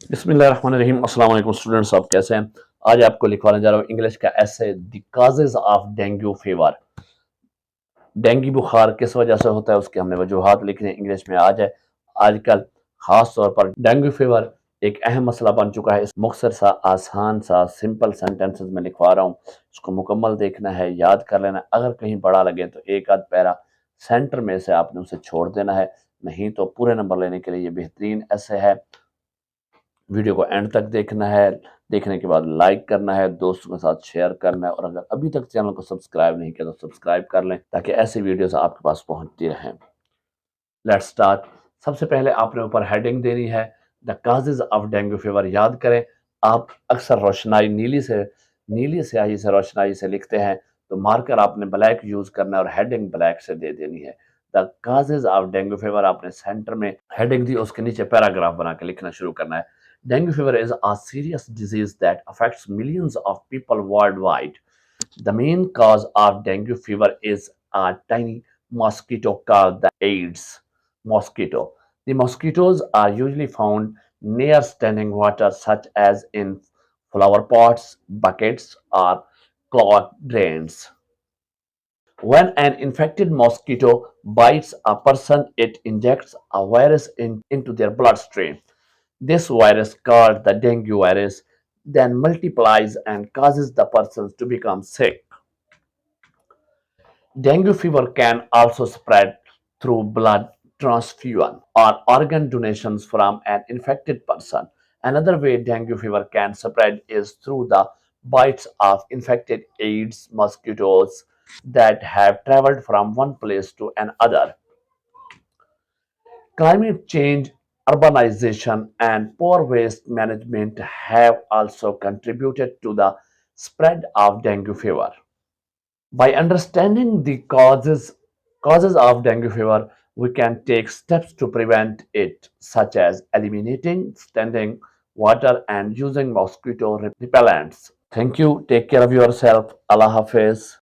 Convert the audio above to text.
बिस्मिल्लाहिर्रहमानिर्रहीम। अस्सलाम वालेकुम स्टूडेंट्स, आप कैसे हैं? आज आपको लिखवाने जा रहा हूँ इंग्लिश का ऐसे the causes of dengue fever. Dengue बुखार किस वजह से होता है उसकी हमने वजूहात लिखी हैं इंग्लिश में। आज है आजकल खास तौर पर डेंगू फीवर एक अहम मसला बन चुका है। इस मुख्तसर सा आसान सा सिंपल सेंटेंसेस में लिखवा रहा हूँ, इसको मुकम्मल देखना है, याद कर लेना है। अगर कहीं बड़ा लगे तो एक आध पैरा सेंटर में से आपने उसे छोड़ देना है, नहीं तो पूरे नंबर लेने के लिए ये बेहतरीन ऐसे है। वीडियो को एंड तक देखना है, देखने के बाद लाइक करना है, दोस्तों के साथ शेयर करना है, और अगर अभी तक चैनल को सब्सक्राइब नहीं किया तो सब्सक्राइब कर लें ताकि ऐसी वीडियोस आपके पास पहुंचती रहें। Let's start. सबसे पहले आपने ऊपर हेडिंग देनी है the causes of dengue fever. याद करें, आप अक्सर रोशनाई नीली स्याही से रोशनाई से लिखते हैं तो मार्कर आपने ब्लैक यूज करना है और हेडिंग ब्लैक से दे देनी है। The causes of dengue fever आपने सेंटर में हेडिंग दी, उसके नीचे पैराग्राफ बना के लिखना शुरू करना है। Dengue fever is a serious disease that affects millions of people worldwide. The main cause of dengue fever is a tiny mosquito called the Aedes mosquito. The mosquitoes are usually found near standing water, such as in flower pots, buckets, or clogged drains. When an infected mosquito bites a person, it injects a virus into their bloodstream. This virus, called the dengue virus, then multiplies and causes the person to become sick. Dengue fever can also spread through blood transfusion or organ donations from an infected person. Another way dengue fever can spread is through the bites of infected Aedes mosquitoes that have traveled from one place to another. Climate change, urbanization, and poor waste management have also contributed to the spread of dengue fever. By understanding the causes of dengue fever, we can take steps to prevent it, such as eliminating standing water and using mosquito repellents. Thank you. Take care of yourself. Allah Hafiz.